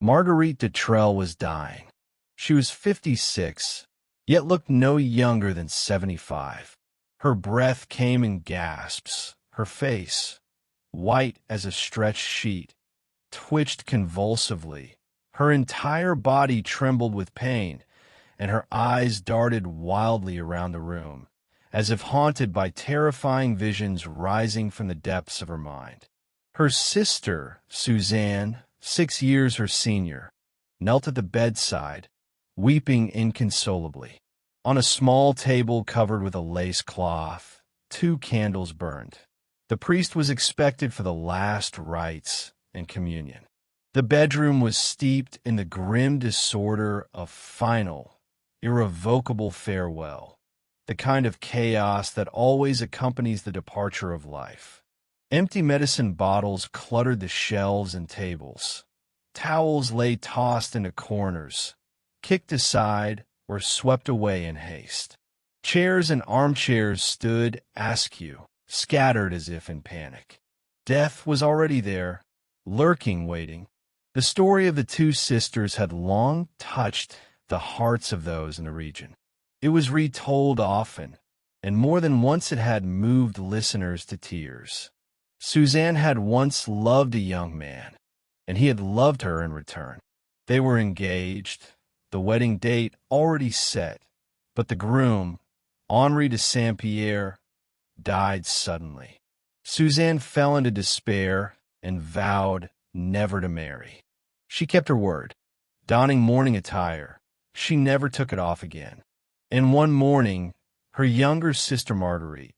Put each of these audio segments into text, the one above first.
Marguerite de Terelle was dying. She was 56, yet looked no younger than 75. Her breath came in gasps. Her face, white as a stretched sheet, twitched convulsively. Her entire body trembled with pain, and her eyes darted wildly around the room, as if haunted by terrifying visions rising from the depths of her mind. Her sister, Suzanne, 6 years her senior, knelt at the bedside, weeping inconsolably. On a small table covered with a lace cloth, 2 candles burned. The priest was expected for the last rites and communion. The bedroom was steeped in the grim disorder of final, irrevocable farewell, the kind of chaos that always accompanies the departure of life. Empty medicine bottles cluttered the shelves and tables. Towels lay tossed into corners, kicked aside, or swept away in haste. Chairs and armchairs stood askew, scattered as if in panic. Death was already there, lurking, waiting. The story of the 2 sisters had long touched the hearts of those in the region. It was retold often, and more than once it had moved listeners to tears. Suzanne had once loved a young man, and he had loved her in return. They were engaged, the wedding date already set, but the groom, Henri de Saint-Pierre, died suddenly. Suzanne fell into despair and vowed never to marry. She kept her word. Donning mourning attire, she never took it off again. And one morning, her younger sister Marguerite,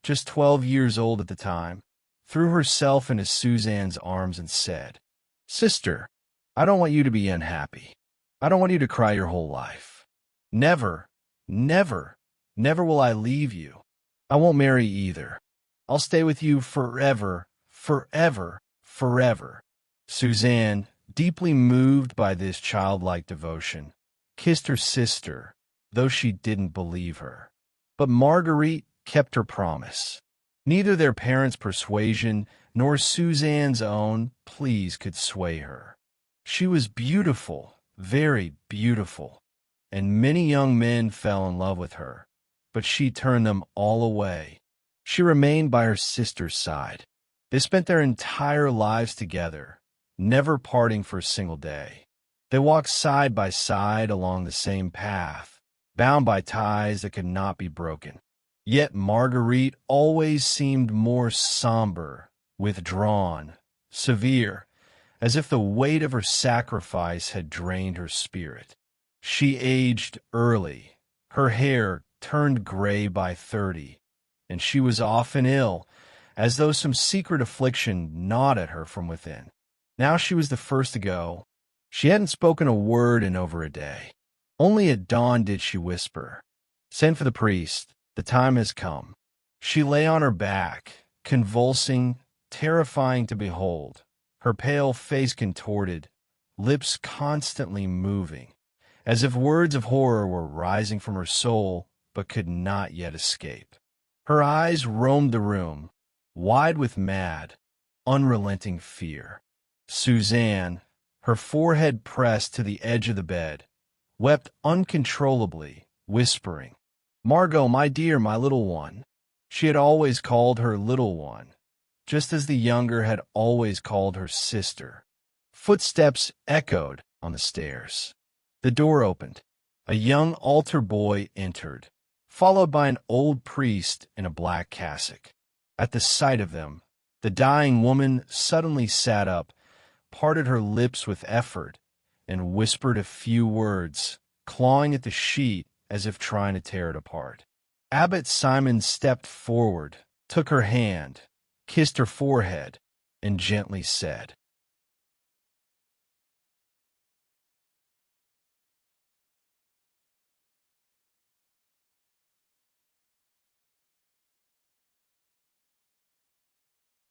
just 12 years old at the time, threw herself into Suzanne's arms and said, "Sister, I don't want you to be unhappy. I don't want you to cry your whole life. Never, never, never will I leave you. I won't marry either. I'll stay with you forever, forever, forever." Suzanne, deeply moved by this childlike devotion, kissed her sister, though she didn't believe her. But Marguerite kept her promise. Neither their parents' persuasion nor Suzanne's own pleas could sway her. She was beautiful, very beautiful, and many young men fell in love with her, but she turned them all away. She remained by her sister's side. They spent their entire lives together, never parting for a single day. They walked side by side along the same path, bound by ties that could not be broken. Yet Marguerite always seemed more somber, withdrawn, severe, as if the weight of her sacrifice had drained her spirit. She aged early. Her hair turned gray by 30, and she was often ill, as though some secret affliction gnawed at her from within. Now she was the first to go. She hadn't spoken a word in over a day. Only at dawn did she whisper, "Send for the priest. The time has come." She lay on her back, convulsing, terrifying to behold, her pale face contorted, lips constantly moving, as if words of horror were rising from her soul but could not yet escape. Her eyes roamed the room, wide with mad, unrelenting fear. Suzanne, her forehead pressed to the edge of the bed, wept uncontrollably, whispering, "Margot, my dear, my little one." She had always called her little one, just as the younger had always called her sister. Footsteps echoed on the stairs. The door opened. A young altar boy entered, followed by an old priest in a black cassock. At the sight of them, the dying woman suddenly sat up, parted her lips with effort, and whispered a few words, clawing at the sheet as if trying to tear it apart. Abbot Simon stepped forward, took her hand, kissed her forehead, and gently said,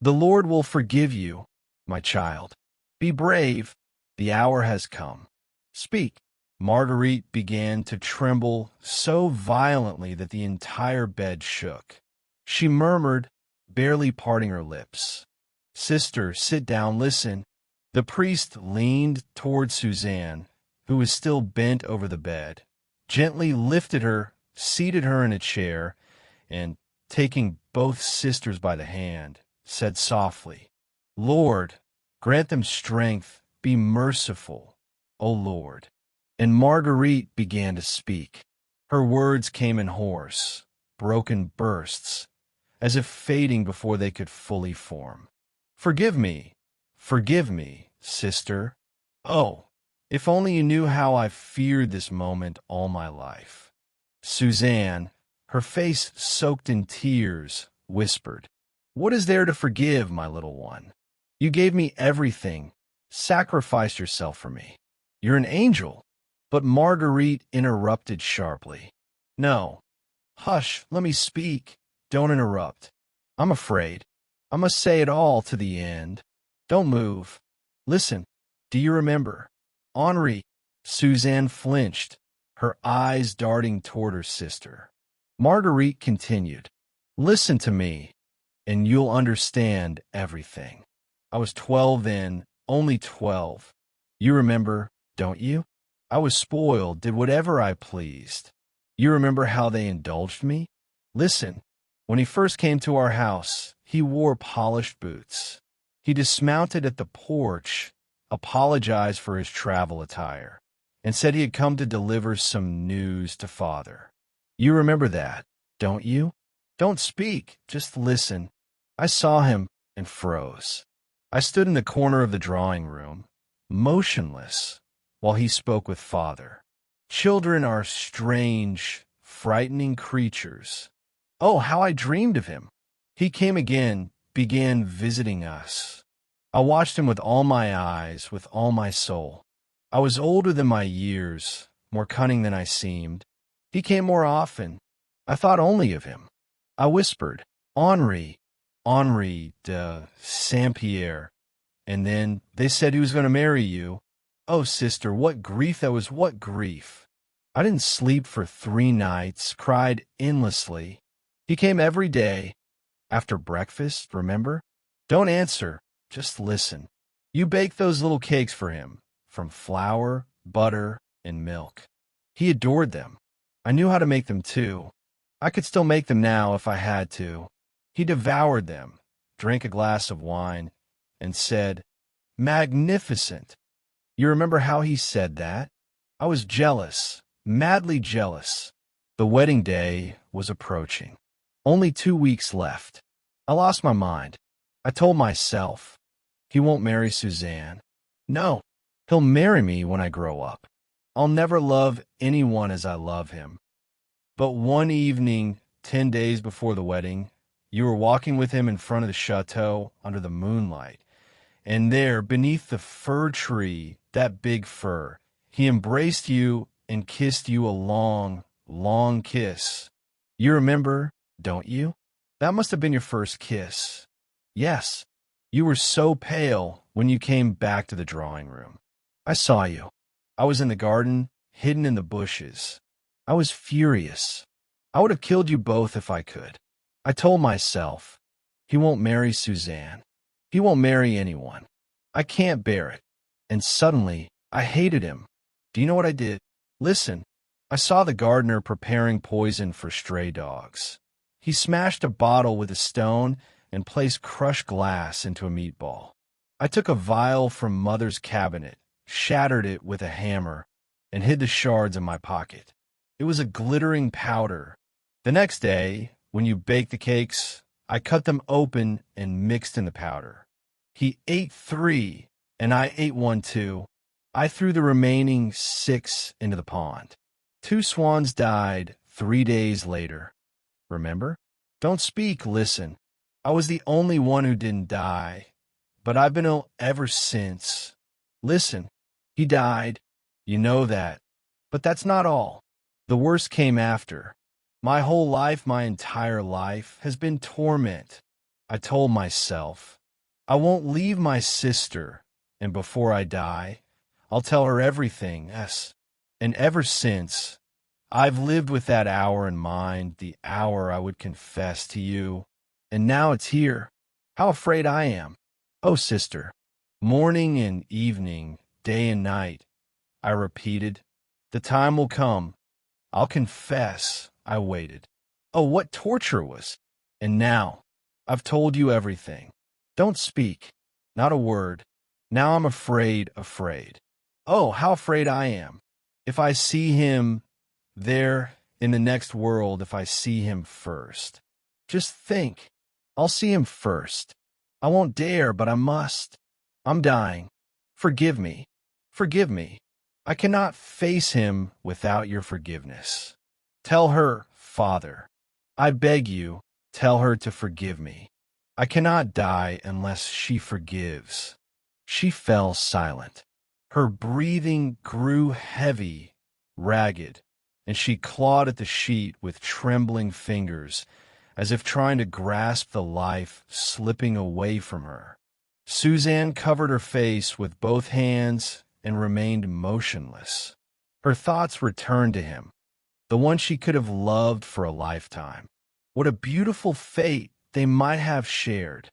"The Lord will forgive you, my child. Be brave. The hour has come. Speak." Marguerite began to tremble so violently that the entire bed shook. She murmured, barely parting her lips, "Sister, sit down, listen. The priest leaned toward Suzanne, who was still bent over the bed, gently lifted her, seated her in a chair, and, taking both sisters by the hand, said softly, "Lord, grant them strength, be merciful, O Lord." And Marguerite began to speak. Her words came in hoarse, broken bursts, as if fading before they could fully form. Forgive me, sister. Oh, if only you knew how I've feared this moment all my life." Suzanne, her face soaked in tears, whispered, "What is there to forgive, my little one? You gave me everything, sacrificed yourself for me. You're an angel." But Marguerite interrupted sharply. "No. Hush, let me speak. Don't interrupt. I'm afraid. I must say it all to the end. Don't move. Listen, do you remember? Henri." Suzanne flinched, her eyes darting toward her sister. Marguerite continued, "Listen to me, and you'll understand everything. I was 12 then, only 12. You remember, don't you? I was spoiled, did whatever I pleased. You remember how they indulged me? Listen, when he first came to our house, he wore polished boots. He dismounted at the porch, apologized for his travel attire, and said he had come to deliver some news to Father. You remember that, don't you? Don't speak, just listen." I saw him and froze. I stood in the corner of the drawing room, motionless, while he spoke with Father. Children are strange, frightening creatures. Oh, how I dreamed of him! He came again, began visiting us. I watched him with all my eyes, with all my soul. I was older than my years, more cunning than I seemed. He came more often. I thought only of him. I whispered, Henri de Saint-Pierre. And then they said he was going to marry you. Oh, sister, what grief that was, what grief. I didn't sleep for 3 nights, cried endlessly. He came every day, after breakfast, remember? Don't answer, just listen. You baked those little cakes for him, from flour, butter, and milk. He adored them. I knew how to make them too. I could still make them now if I had to. He devoured them, drank a glass of wine, and said, "Magnificent." You remember how he said that? I was jealous, madly jealous. The wedding day was approaching. Only 2 weeks left. I lost my mind. I told myself, he won't marry Suzanne. No, he'll marry me when I grow up. I'll never love anyone as I love him. But one evening, 10 days before the wedding, you were walking with him in front of the chateau under the moonlight. And there, beneath the fir tree, that big fir, he embraced you and kissed you a long, long kiss. You remember, don't you? That must have been your first kiss. Yes, you were so pale when you came back to the drawing room. I saw you. I was in the garden, hidden in the bushes. I was furious. I would have killed you both if I could. I told myself, he won't marry Suzanne. He won't marry anyone. I can't bear it. And suddenly, I hated him. Do you know what I did? Listen, I saw the gardener preparing poison for stray dogs. He smashed a bottle with a stone and placed crushed glass into a meatball. I took a vial from Mother's cabinet, shattered it with a hammer, and hid the shards in my pocket. It was a glittering powder. The next day, when you baked the cakes, I cut them open and mixed in the powder. He ate 3, and I ate 1 too. I threw the remaining 6 into the pond. 2 swans died 3 days later. Remember? Don't speak, listen. I was the only one who didn't die, but I've been ill ever since. Listen, he died. You know that. But that's not all. The worst came after. My whole life, my entire life, has been torment. I told myself, I won't leave my sister, and before I die, I'll tell her everything, yes. And ever since, I've lived with that hour in mind, the hour I would confess to you. And now it's here. How afraid I am. Oh, sister, Morning and evening, day and night, I repeated. The time will come. I'll confess I waited. Oh, what torture was. And now, I've told you everything. Don't speak. Not a word. Now I'm afraid. Oh, how afraid I am. If I see him there in the next world, if I see him first. Just think. I'll see him first. I won't dare, but I must. I'm dying. Forgive me. Forgive me. I cannot face him without your forgiveness. Tell her, Father. I beg you, tell her to forgive me. I cannot die unless she forgives. She fell silent. Her breathing grew heavy, ragged, and she clawed at the sheet with trembling fingers, as if trying to grasp the life slipping away from her. Suzanne covered her face with both hands and remained motionless. Her thoughts returned to him, the one she could have loved for a lifetime. What a beautiful fate they might have shared.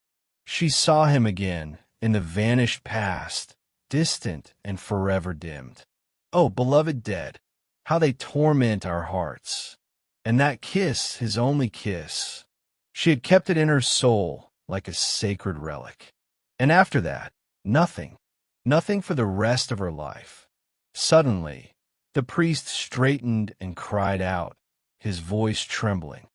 She saw him again in the vanished past, distant and forever dimmed. Oh, beloved dead, how they torment our hearts. And that kiss, his only kiss, she had kept it in her soul like a sacred relic. And after that, nothing, nothing for the rest of her life. Suddenly, the priest straightened and cried out, his voice trembling.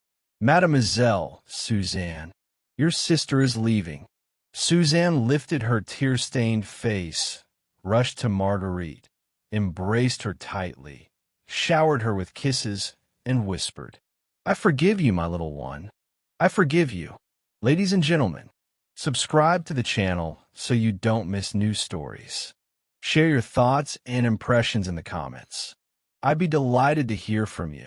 Mademoiselle Suzanne, your sister is leaving. Suzanne lifted her tear-stained face, rushed to Marguerite, embraced her tightly, showered her with kisses, and whispered, I forgive you, my little one. I forgive you. Ladies and gentlemen, subscribe to the channel so you don't miss new stories. Share your thoughts and impressions in the comments. I'd be delighted to hear from you.